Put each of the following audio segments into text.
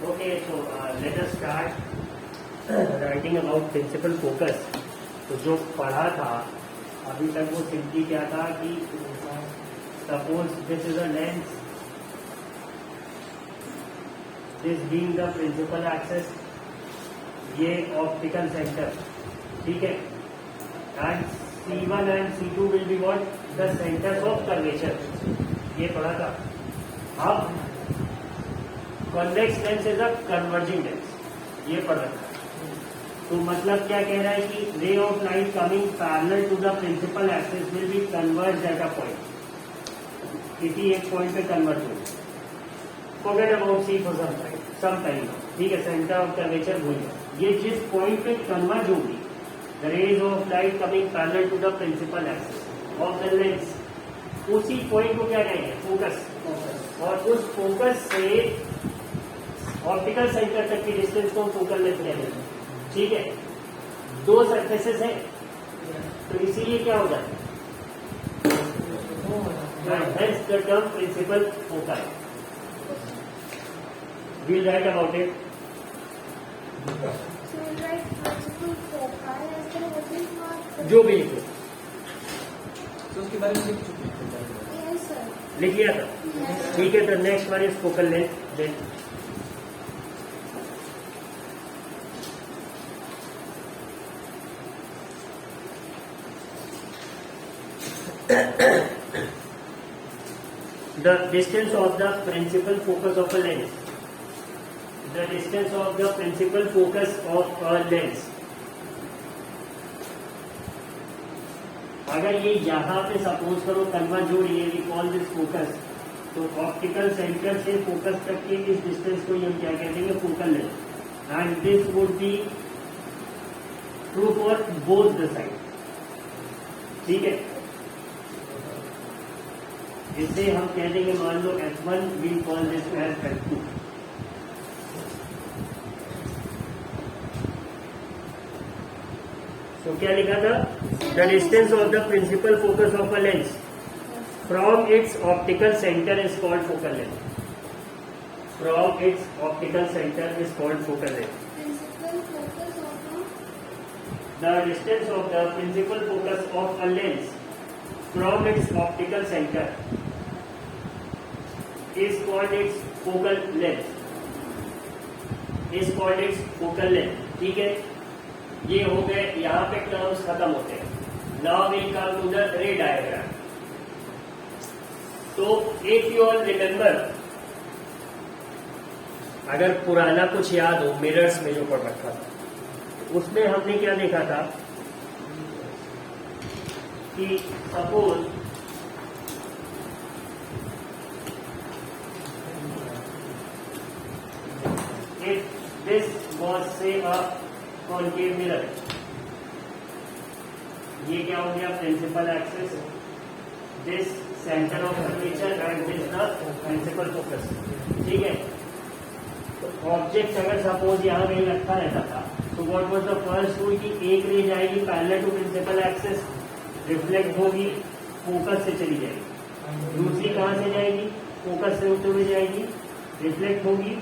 Okay, so let us start writing about principal focus. तो जो पढ़ा था अभी तक वो सिंपली क्या था कि suppose this is a lens, this being the principal axis, ये ऑप्टिकल सेंटर, ठीक है, and C1 and C2 will be what the centres of curvature, ये पढ़ा था. अब convex lens is a converging lens, ये पढ़ रखा है. तो मतलब क्या कह रहा है कि ray of light coming parallel to the principal axis will be converge at a point, किसी एक पॉइंट पे कन्वर्ट होगी. Forget about C for some time, ठीक है, सेंटर ऑफ कर्वेचर भूल जाओ. ये जिस पॉइंट पे कन्वर्ज होगी, the rays of light coming parallel to the principal axis of the lens, उसी पॉइंट को क्या कहेंगे, फोकस. और उस फोकस से ऑप्टिकल सेंटर तक की डिस्टेंस को फोकल लेंथ कहते हैं, ठीक है. दो सरफेसेस है तो इसीलिए क्या होगा, hence the term principal focal. We'll write about it. जो भी लिखो तो उसके बारे में लिख लिया था, ठीक है. तो next one is focal length. Then the distance of the principal focus of a lens, the distance of the principal focus of a lens. अगर ये यहाँ पे सपोज करो कन्वर्ज हो रही है, वी कॉल दिस फोकस, तो ऑप्टिकल सेंटर से फोकस तक के इस डिस्टेंस को हम क्या कहते हैं, focal length. And this would be true for both the side, ठीक है. इसे हम कह देंगे, मान लो F1, we call this as F2. तो क्या लिखा था, the distance of the principal focus of a lens from its optical centre is called focal length. From its optical centre is called focal length. The distance of the principal focus of a lens from its optical center is called its focal length. is called its focal length. ठीक है, ये हो गए, यहाँ पे terms खत्म होते हैं. Now we come to the ray diagram. तो इफ यू ऑल रिमेम्बर, अगर पुराना कुछ याद हो, मिरर्स में जो पढ़ रखा था, उसमें हमने क्या देखा था कि suppose if This was say a concave mirror. ये क्या हो गया? Principal axis. This center of curvature and this the principal focus. ठीक है. तो ऑब्जेक्ट अगर सपोज यहाँ कहीं रखा रहता था तो what was the first rule कि एक रे जाएगी parallel to principal axis, reflect होगी, फोकस से चली जाएगी. दूसरी कहाँ से जाएगी? फोकस से होते हुए जाएगी, रिफ्लेक्ट होगी,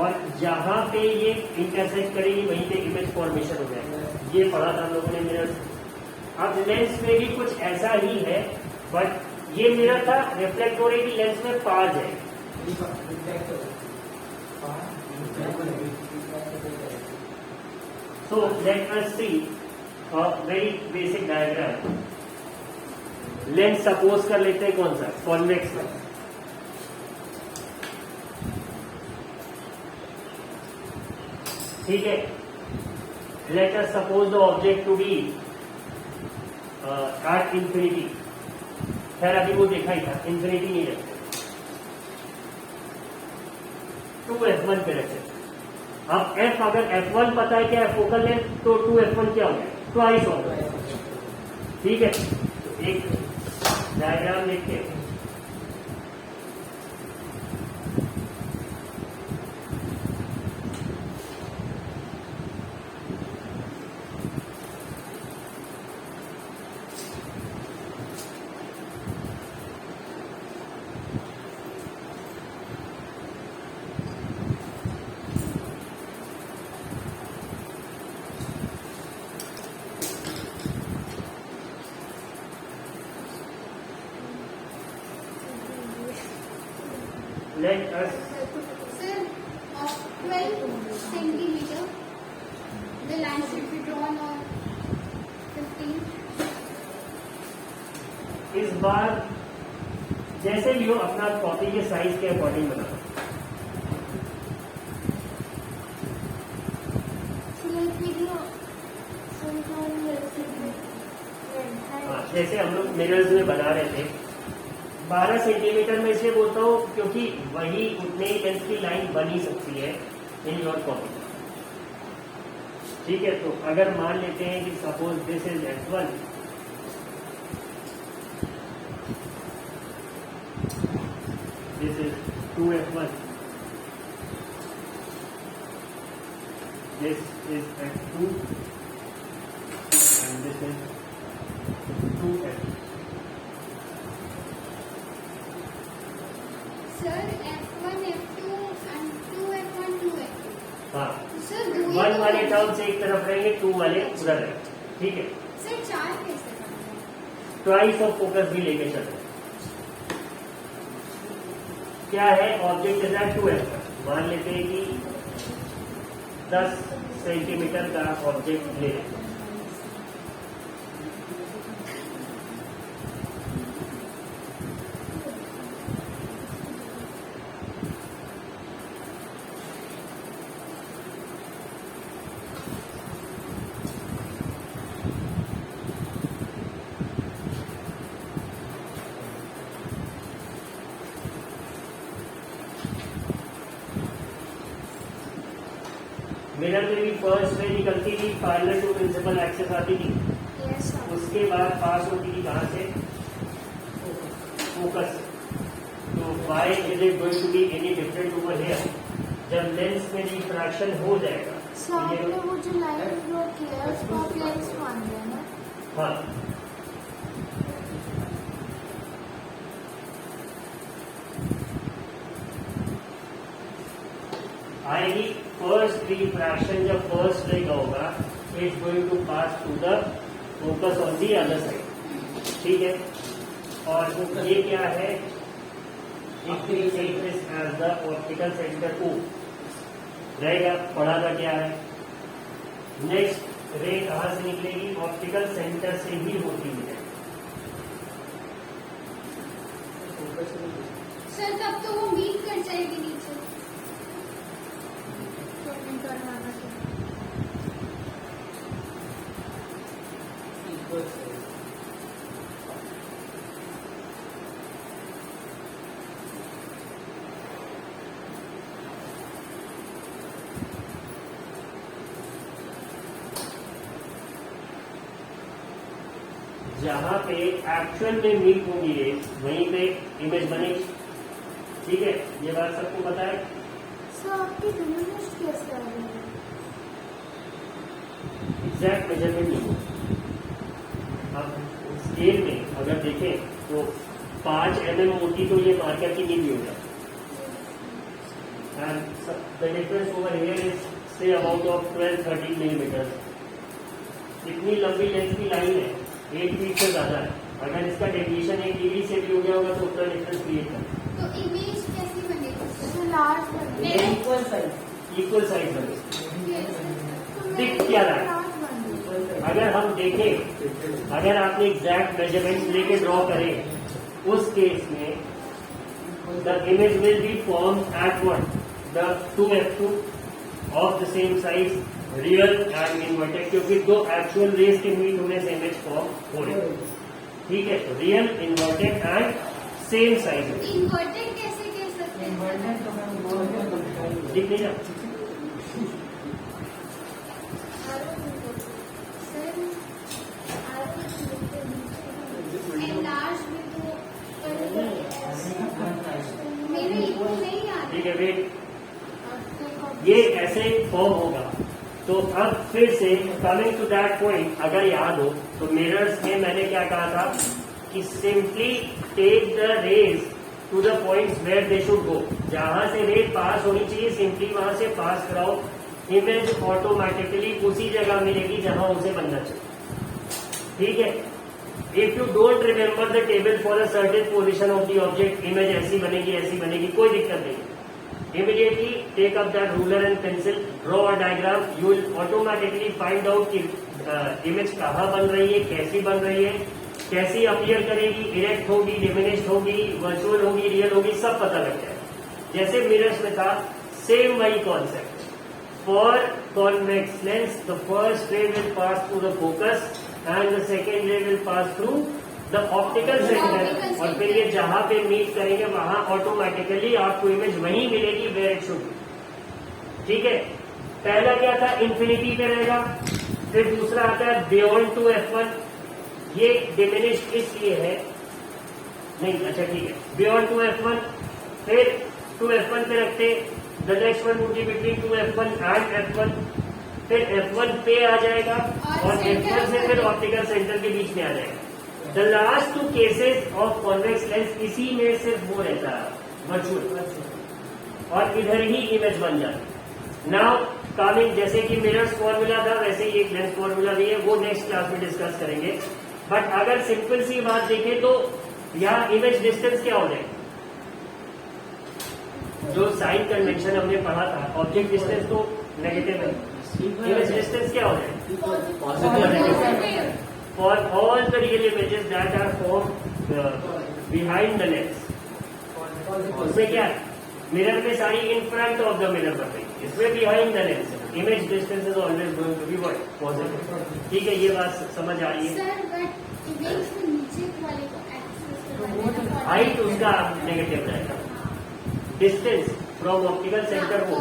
और जहां पे ये इंटरसेक्ट करेगी वहीं पे इमेज फॉर्मेशन हो जाएगा. ये पढ़ा था हम लोगों ने मिरर. अब लेंस में भी कुछ ऐसा ही है, बट ये मिरर था, रिफ्लेक्ट हो रही थी, लेंस में पार जाएगी. So let us see a very basic diagram. Lens suppose कर लेते हैं कौन सा? कॉन्वेक्स में. ठीक है. Let us suppose the object to be at infinity. खैर अभी वो देखा ही था, इंफिनिटी नहीं रखते, 2f1 पे रखते. अब f अगर f1 पता है क्या है फोकल लेंथ, तो 2f1 क्या हो गया? ट्वाइस हो गया. ठीक है. तो एक डायग्राम देखते हैं. Let us Sir, of 12 centimeter, the line should be drawn on 15. इस बार जैसे भी हो अपना कॉपी के साइज के अकॉर्डिंग बनाओ. हाँ, जैसे हम लोग मिरर्स में बना रहे थे 12 सेंटीमीटर में इसलिए बोलता हूँ क्योंकि वही उतने ही लेंथ की लाइन बन ही सकती है इन योर कॉपी. ठीक है. तो अगर मान लेते हैं कि suppose this is f1, this is 2f1, this is f2 and this is 2f. Sir, F1, F2 and 2F1, 2F2. हाँ. Sir, 1 वाले टर्म से एक तरफ रहेंगे, 2 वाले उधर रहेंगे. ठीक है. Sir, 4 कैसे करना है? ट्वाइस ऑफ फोकस भी लेके चलते हैं. क्या है? Object is at 2f. मान लेते हैं कि 10 सेंटीमीटर का ऑब्जेक्ट ले लेते हैं. मिरर में भी फर्स्ट रे निकलती थी, पैरेलल टू प्रिंसिपल एक्सिस आती थी. Yes, sir. उसके बाद पास होती थी कहाँ से? फोकस. तो why is it going to be any different over here? जब लेंस में रिफ्रैक्शन हो जाएगा. सर, आपने वो जो लाइन ड्रॉ किया है उसको आप लेंस मान लिया ना? हाँ. आएगी फर्स्ट रिफ्रैक्शन. जब फर्स्ट रे का होगा it's going to pass to the focus on the other side. ठीक है. और ये क्या है? As the optical centre O रहेगा. पढ़ा था क्या है? नेक्स्ट रे कहाँ से निकलेगी? ऑप्टिकल सेंटर से ही होती है. सर, तब तो वो मीट कर जाएगी नीचे. तो नहीं करवाना सर. जहाँ पे एक्चुअल में मीट होंगी रेज वहीं पे इमेज बनेगी। ठीक है, ये बात सबको पता है। सर आपकी डिमिनिश्ड कैसे आ रही है? एग्जैक्ट मेजरमेंट नहीं हो। अब स्केल में अगर देखें तो 5 mm मोटी तो ये मार्कर की नहीं भी होगा। And the difference over here is say about of 12-13 millimetre. इतनी लंबी लेंथ की लाइन है, 8 फीट से ज्यादा है। अगर इसका डेविएशन 1 डिग्री से भी हो गया होगा तो उतना डिफरेंस क्रिएट कर। तो इमेज कैसी बनेगी? सर लार्ज बनेगी। Equal size. इक्वल साइज बनेगी। तो दिख क्या रहा है? लार्ज बनेगी। अगर हम देखें, अगर आपने एग्जैक्ट मेजरमेंट लेके ड्रॉ करें उस केस में the image will be form at one the 2f2 of the same size real and inverted, क्योंकि दो एक्चुअल रेज के मीट होने से इमेज फॉर्म हो रही है। ठीक है, तो real inverted and same size inverted कैसे कह सकते हैं? दिख नहीं रहा। ठीक है, वेट, ये ऐसे फॉर्म होगा। तो अब फिर से कमिंग टू दैट पॉइंट, अगर याद हो तो मिरर्स में मैंने क्या कहा था कि simply take the rays to the points where they should go. जहां से रेज पास होनी चाहिए सिंपली वहां से पास कराओ, इमेज ऑटोमेटिकली उसी जगह मिलेगी जहां उसे बनना चाहिए। ठीक है, if you don't remember the table for a certain position of the object, image ऐसी बनेगी, कोई दिक्कत नहीं। Immediately take up that ruler and pencil, draw a diagram. You will automatically find out कि इमेज कहाँ बन रही है, कैसी बन रही है, कैसी अपीयर करेगी, इरेक्ट होगी, डिमिनिश्ड होगी, वर्चुअल होगी, रियल होगी, सब पता लग जाए। जैसे मिरर्स में था, सेम वही concept. For convex lens the first ray will pass through the focus and the second रे will pass through the optical centre, और फिर ये जहां पे मीट करेंगे वहां ऑटोमेटिकली आपको इमेज वहीं मिलेगी वेयर इट शुड। ठीक है, पहला क्या था, इंफिनिटी पे रहेगा। फिर दूसरा आता है बियॉन्ड टू f1, ये डिमिनिश्ड इसलिए है, नहीं अच्छा ठीक है, बियॉन्ड टू f1, फिर टू f1 पे रखते, the next one would be between two f1 and f1, फिर f1 पे आ जाएगा और f1 से फिर ऑप्टिकल सेंटर के बीच में आ जाएगा। The last 2 cases of convex lens, इसी में सिर्फ वो रहता है वर्चुअल, और इधर ही इमेज बन जाती। नाउ कमिंग, जैसे कि मिरर्स फॉर्मूला था वैसे ही एक लेंस फॉर्मूला भी है, वो नेक्स्ट क्लास में डिस्कस करेंगे। बट अगर सिंपल सी बात देखें तो यहाँ इमेज डिस्टेंस क्या हो जाएगी, जो साइन कन्वेंशन हमने पढ़ा था, ऑब्जेक्ट डिस्टेंस तो नेगेटिव है, इमेज डिस्टेंस क्या हो जाएगी for all the real images that are formed behind the lens। उसमें क्या है, मिरर में सारी in front of the mirror बन रही है, इसमें behind the lens image distance is always going to be what, positive. ठीक है, ये बात समझ आ रही है। सर बट इमेज से नीचे वाले को एक्सेस हाइट उसका नेगेटिव रहेगा, डिस्टेंस फ्रॉम ऑप्टिकल सेंटर को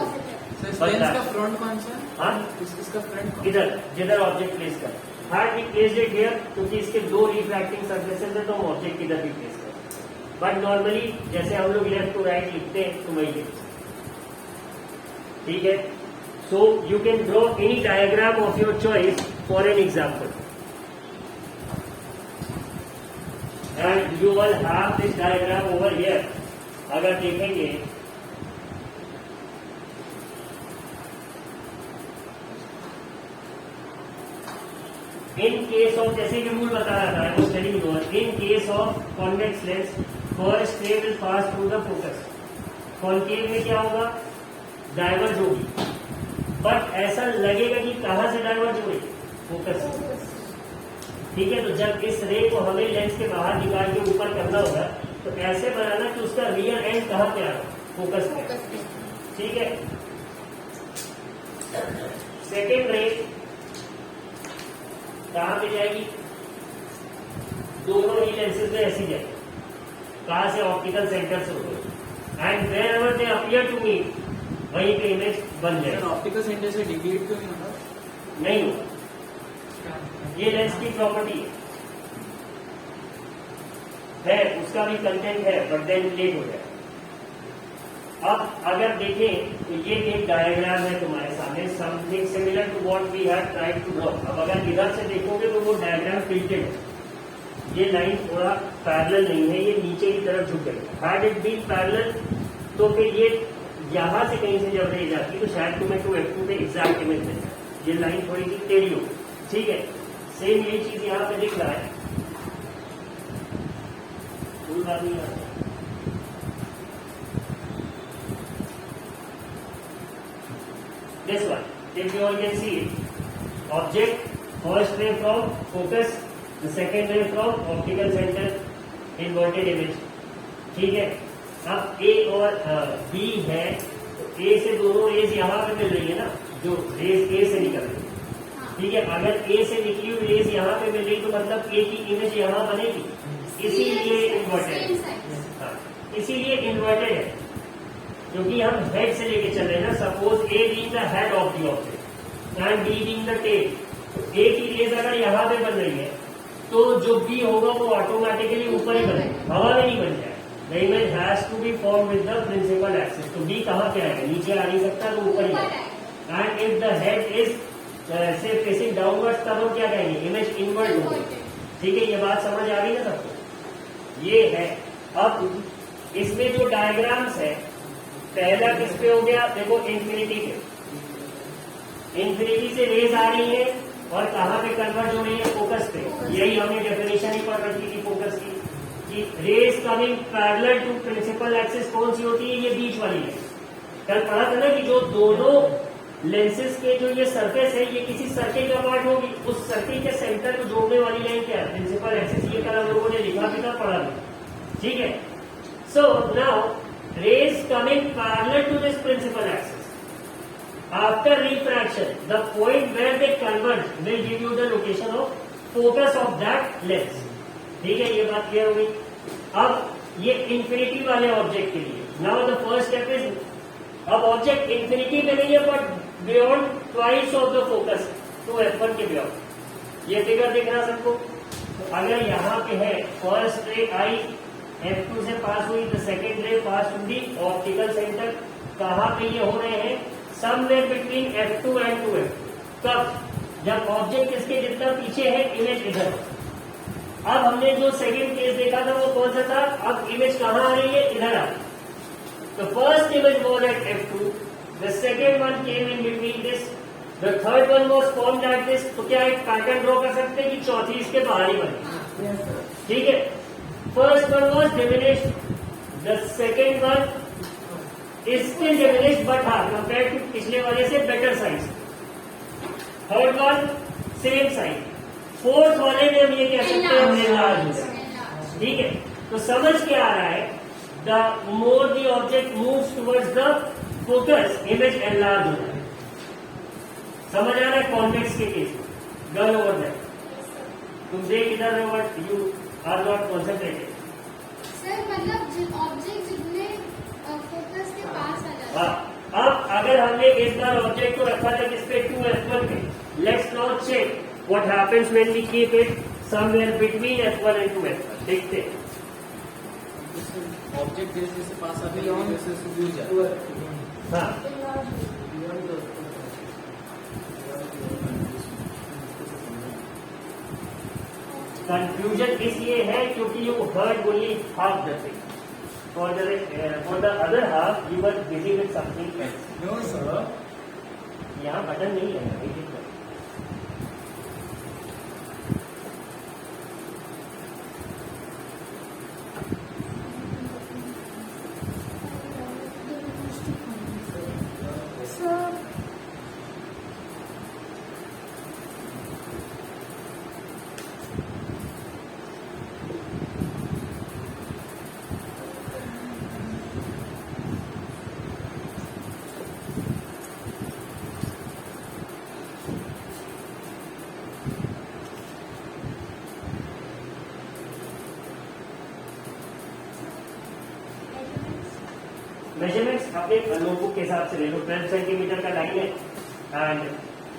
इसका फ्रंट कौन सा? हाँ, इसका फ्रंट इधर जिधर ऑब्जेक्ट प्लेस कर, हार्ड भी प्लेस इट हियर, क्योंकि इसके 2 रिफ्रैक्टिंग सर्फेसेस है तो हम ऑब्जेक्ट इधर भी प्लेस करें। बट नॉर्मली जैसे हम लोग लेफ्ट टू राइट लिखते हैं तो वही लिखते हैं। ठीक है, so you can draw any diagram of your choice for an example, and you will have this diagram over here. अगर देखेंगे इन केस ऑफ, जैसे कि रूल बता रहा था, I was telling you, in case of convex lens first ray will pass through the focus. Concave में क्या होगा, डाइवर्ज होगी, बट ऐसा लगेगा कि कहां से डाइवर्ज हो रही, फोकस से। ठीक है, तो जब इस रे को हमें लेंस के बाहर निकाल के ऊपर करना होगा तो ऐसे बनाना कि उसका रियल एंड कहां पे आ रहा, फोकस पे। ठीक है, सेकेंड रे कहां पे जाएगी, दोनों ही लेंसेज में ऐसी जाएगी, कहां से, ऑप्टिकल सेंटर से होकर, and wherever they appear to meet वहीं पे इमेज बन जाएगी। ऑप्टिकल सेंटर से डिग्रेड क्यों नहीं होगा? नहीं होगा, ये लेंस की प्रॉपर्टी है। है, उसका भी कंटेंट है, बट देन लेट हो जाए। अब अगर देखें तो ये एक डायग्राम है तुम्हारे सामने, something similar to what we have tried to draw. अब अगर इधर से देखोगे तो वो डायग्राम टिल्टेड है, ये लाइन थोड़ा पैरेलल नहीं है, ये नीचे की तरफ झुक गई। हैड इट बीन पैरेलल तो फिर ये यहाँ से कहीं से जब रेज आती तो शायद तुम्हें टू F2 पे एग्जैक्ट इमेज मिल जाए। ये लाइन थोड़ी सी टेढ़ी हो, ठीक है। सेम यही चीज यहाँ पे दिख रहा है, कोई बात नहीं है। This one, if you all can see it, object, first ray from focus, the second ray from optical center, inverted image, ठीक है। अब A और B है, तो A से दोनों रेज यहाँ पे मिल रही है ना, जो रेज A से निकल रही है, ठीक है। अगर A से निकली हुई रेज यहाँ पे मिल रही तो मतलब A की इमेज यहाँ बनेगी, इसीलिए इन्वर्टेड। हाँ, इसीलिए इन्वर्टेड है, क्योंकि हम हेड से लेके चल रहे हैं ना। Suppose A being the head of the object and B being the tail, तो A की रेज अगर यहाँ पे बन रही है तो जो B होगा वो ऑटोमेटिकली ऊपर ही बनेगा, हवा में नहीं बन जाएगा। The image has to be formed with the principal axis. तो B कहाँ पे आएगा, नीचे आ नहीं सकता, तो ऊपर ही आएगा। And if the head is say facing downwards, तब हम क्या कहेंगे, इमेज इनवर्ट होगी, ठीक है। ये बात समझ आ रही है सबको, ये है। अब इसमें जो डायग्राम्स है, पहला किस पे हो गया, देखो इन्फिनिटी पे, इन्फिनिटी से रेज आ रही है और कहाँ पे कन्वर्ट हो रही है, फोकस पे। यही हमने डेफिनेशन ही पढ़ रखी थी फोकस की, कि rays coming parallel to principal axis कौन सी होती है, ये बीच वाली है। कल पढ़ा था ना कि जो दोनों लेंसेज के जो ये सरफेस है, ये किसी सर्किल का पार्ट होगी, उस सर्किल के सेंटर को जोड़ने वाली लाइन क्या है, प्रिंसिपल एक्सिस। ये कल हम लोगों ने लिखा भी था, पढ़ा भी, ठीक है। So now rays coming parallel to this principal axis, after refraction, the point where they converge will give you the location of focus of that lens, ठीक है। ये बात क्लियर हो गई। अब ये इंफिनिटी वाले ऑब्जेक्ट के लिए, now the first step is, अब ऑब्जेक्ट इंफिनिटी में नहीं है but beyond twice of the focus, to F1 के बियॉन्ड। ये फिगर दिख रहा सबको। तो अगर यहाँ पे है फर्स्ट रे आई F2 से पास हुई, द सेकेंड रे पास टू दी ऑप्टिकल सेंटर, कहाँ पे ये हो रहे हैं, somewhere between F2 and 2F2। कब, जब ऑब्जेक्ट इसके जितना पीछे है, इमेज इधर। अब हमने जो सेकंड केस देखा था वो कौन सा था, अब इमेज कहाँ आ रही है, इधर आ रही है। तो first image was at F2, the second one came in between this, the third one was formed at this. तो क्या एक पैटर्न ड्रॉ कर सकते हैं कि चौथी इसके बाहर ही बने, ठीक है। First one was diminished, the second one is still diminished but हाँ कंपेयर टू पिछले वाले से better size. Third one same size. Fourth वाले में हम ये कह सकते हैं एनलार्ज, ठीक है। तो समझ के आ रहा है, the more the object moves towards the focus, image enlarge हो रहा है। समझ आ रहा है कॉन्वेक्स के केस में, गर्ल ओवर दैट। तुम देख इधर रहे, but you are not concentrated. Sir मतलब ऑब्जेक्ट जितने फोकस के पास आ जाता है। हाँ, अब अगर हमने इस बार ऑब्जेक्ट को रखा था किस पे, 2F1 पे, let's now check what happens when we keep it somewhere between F1 and 2F1। देखते हैं। ऑब्जेक्ट जैसे से पास आते हैं वैसे से दूर जाता है। हाँ, कंफ्यूजन इसलिए है क्योंकि you heard only half the thing, for the other half you were busy with something else। No sir, यहाँ बटन नहीं है, सर मेजरमेंट्स अपने नोटबुक के हिसाब से ले लो। 12 सेंटीमीटर का लाइन है एंड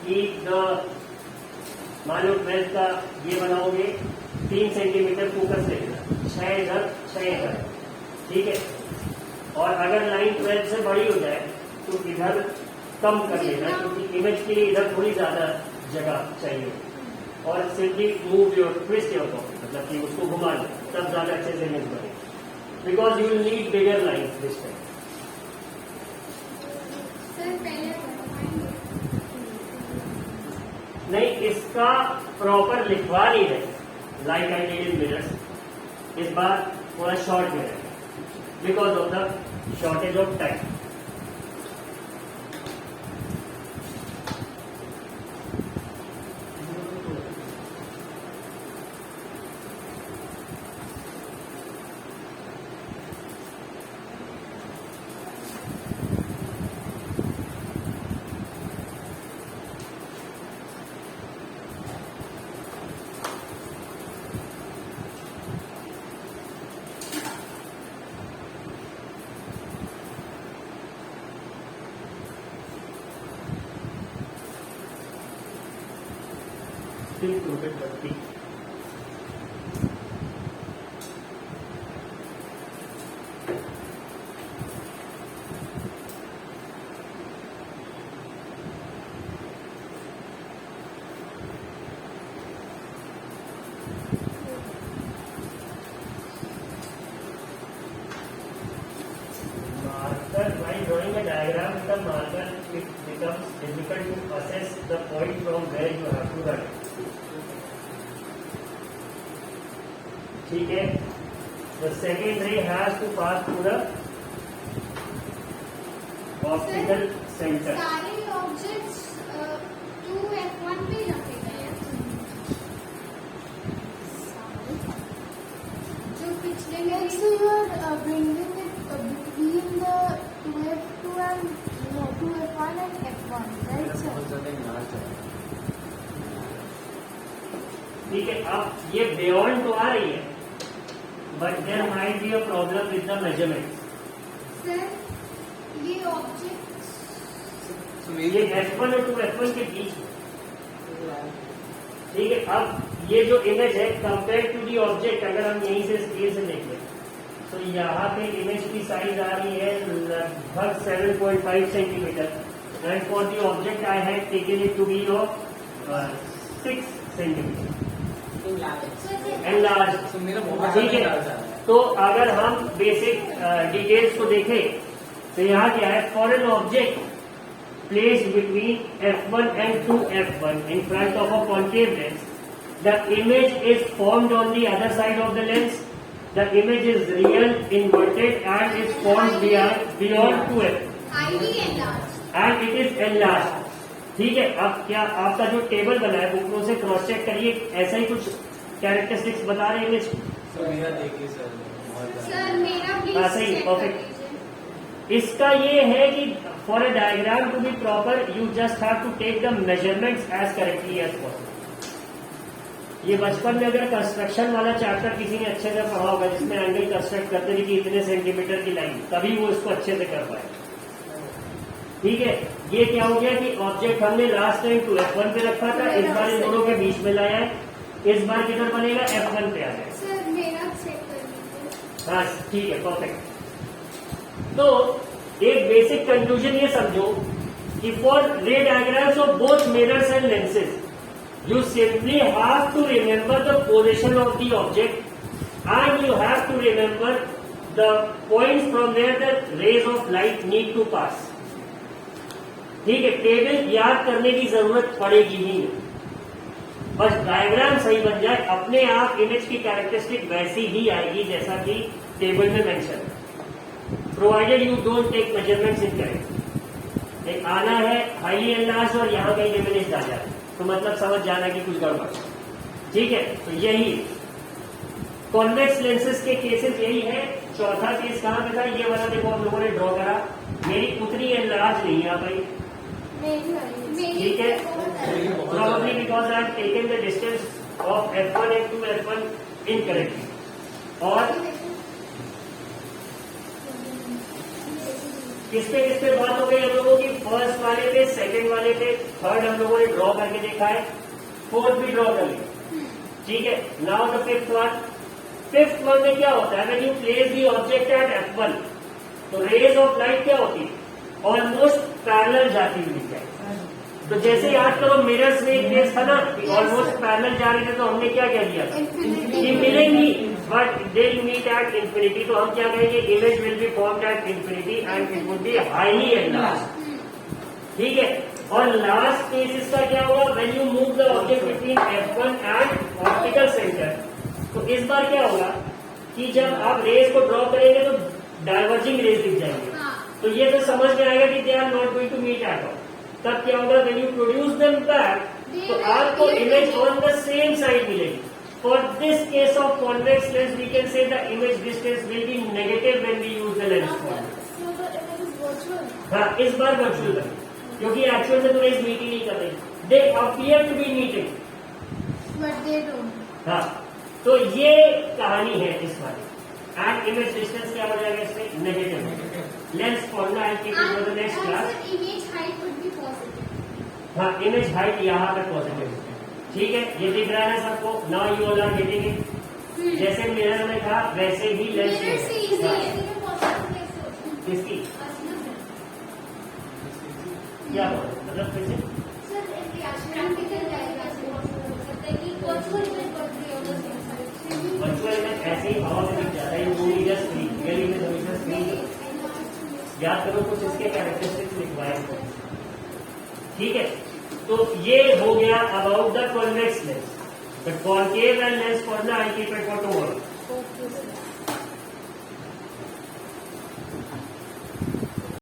कीप द, मान लो 12 का ये बनाओगे, 3 सेंटीमीटर फोकस ले लेना, 6 इधर 6 इधर, ठीक है। और अगर लाइन 12 से बड़ी हो जाए तो इधर कम कर लेना, क्योंकि इमेज के लिए इधर थोड़ी ज्यादा जगह चाहिए। और simply move your twist your pocket, मतलब कि उसको घुमा लो, तब ज्यादा अच्छे से इमेज बने, because you will need bigger lines this time. Sir पहले नहीं, इसका प्रॉपर लिखवा नहीं रहे, like I did in mirrors. इस बार थोड़ा शॉर्ट में रहे because of the shortage of time. बत्ती while drawing a diagram with a marker, it becomes difficult to assess the point from where you have to run. ठीक है, the second ray has to pass through the optical center. सारे objects 2F1 पे रखे गए हैं, जो पिछले में So you are bringing it between the 2F2 and 2F1 and F1, right sir? बहुत ज्यादा लार्ज है। ठीक है, अब ये बियॉन्ड तो आ रही है, but there might be a problem with the measurement. Sir ये ऑब्जेक्ट्स So ये F1 और 2F1 के बीच में, ठीक है। अब ये जो इमेज है कंपेयर टू दी ऑब्जेक्ट, अगर हम यहीं से स्केल से देखें तो यहाँ पे इमेज की साइज आ रही है लगभग 7.5 centimetre, and for the object I have taken it to be of 6 centimetre and large. So मेरा बहुत ठीक ज्यादा है, लार्ज आ रहा है। तो अगर हम बेसिक डिटेल्स को देखें तो यहाँ क्या है, for an object placed between F1 and 2F1 in front of a concave lens, the image is formed on the other side of the lens. The image is real inverted and is formed beyond 2F highly enlarged. and it is enlarged. ठीक है, अब क्या आपका जो table बना है बुकलों से cross check करिए, ऐसा ही कुछ कैरेक्टरिस्टिक्स बता रहे हैं इमेज। So मेरा देखिए सर, बहुत ज्यादा। सर मेरा भी हाँ, सही, perfect। इसका ये है कि for a diagram to be proper you just have to take the measurements as correctly as possible. ये बचपन में अगर कंस्ट्रक्शन वाला चैप्टर किसी ने अच्छे से पढ़ा होगा, जिसमें एंगल कंस्ट्रक्ट करते थे कि इतने सेंटीमीटर की लाइन, तभी वो इसको अच्छे से कर पाए। ठीक है, ये क्या हो गया कि ऑब्जेक्ट हमने लास्ट टाइम 2F1 पे रखा था, इस बार इन दोनों के बीच में लाया है, इस बार किधर बनेगा, F1 पे आ जाएगा। सर मेरा चेक कर लीजिए। हाँ ठीक है, परफेक्ट। तो एक बेसिक कंक्लूजन ये समझो कि फॉर रे diagrams of both mirrors and lenses you simply have to remember the position of the object and you have to remember the points from where the rays of light need to pass. ठीक है, table याद करने की जरूरत पड़ेगी ही नहीं, बस diagram सही बन जाए, अपने आप इमेज की कैरेक्टरिस्टिक वैसी ही आएगी जैसा कि टेबल में मेंशन है, provided you don't take measurements incorrect. एक आना है हाईली एनलार्ज और यहाँ कहीं डिमिनिश आ जाए तो मतलब समझ जाना कि कुछ गड़बड़। ठीक है, तो यही कॉन्वेक्स लेंसेज के केसेस यही है। चौथा केस कहाँ पे था, ये वाला देखो हम लोगों ने ड्रॉ करा, मेरी उतनी एनलार्ज नहीं आ पाई। ठीक है, probably because I have taken the distance of F1 and 2F1 incorrectly. और किस पे बात हो गई हम लोगों की, फर्स्ट वाले पे, सेकंड वाले पे, थर्ड हम लोगों ने ड्रॉ करके देखा है, फोर्थ भी ड्रॉ कर लिया। ठीक है, now the fifth one, fifth one में क्या होता है, when you place the object at F1 तो रेज ऑफ लाइट क्या होती है, ऑलमोस्ट पैरेलल जाती हुई दिख जाएगी। तो जैसे याद करो मिरर्स में एक केस था ना कि ऑलमोस्ट पैरेलल जा रहे थे, तो हमने क्या कह दिया, Infinity. ये मिलेंगी but they meet at infinity. तो हम क्या कहेंगे, image will be formed at infinity and it would be highly enlarged. ठीक है, और लास्ट केस इसका क्या होगा, when you move the object between F1 and optical centre. तो इस बार क्या होगा कि जब आप रेज को ड्रॉ करेंगे तो डाइवर्जिंग रेज दिख जाएंगे। हाँ। तो ये तो समझ में आएगा कि they are not going to meet at all. तब क्या होगा, when you produce them back तो आपको image on the same side मिलेगी। For this case of convex lens we can say the image distance will be negative when we use the lens form. So the image is virtual. हाँ, इस बार virtual बने क्योंकि actual में तो raise meet ही नहीं कर रही, they appear to be meeting. But they don't. हाँ, तो ये कहानी है इस वाली। एंड इमेज डिस्टेंस क्या हो जाएगा इससे, negative. Lens formula I keep it for the next class. Image height would be positive. हाँ, इमेज हाइट यहाँ पे पॉजिटिव है। ठीक है, ये दिख रहा है सबको, now you all are getting it. जैसे मिरर में था वैसे ही लेंस में मिरर से इजी हाँ, है, लेकिन पॉजिटिव कैसे होता है? किसकी क्या मतलब फिर से सर एक प्रैक्टिकल जाएगा, हो सकता है कि वर्चुअल इमेज बढ़ रही होगा सेम साइड। वर्चुअल में ऐसे ही हवा में दिख जाता है, ये मूवी जस्ट स्क्रीन, रियली में हमेशा स्क्रीन। याद करो कुछ इसके कैरेक्टरिस्टिक्स लिखवाए। ठीक है, तो ये हो गया about the convex lens. The concave and lens formula I keep it for tomorrow.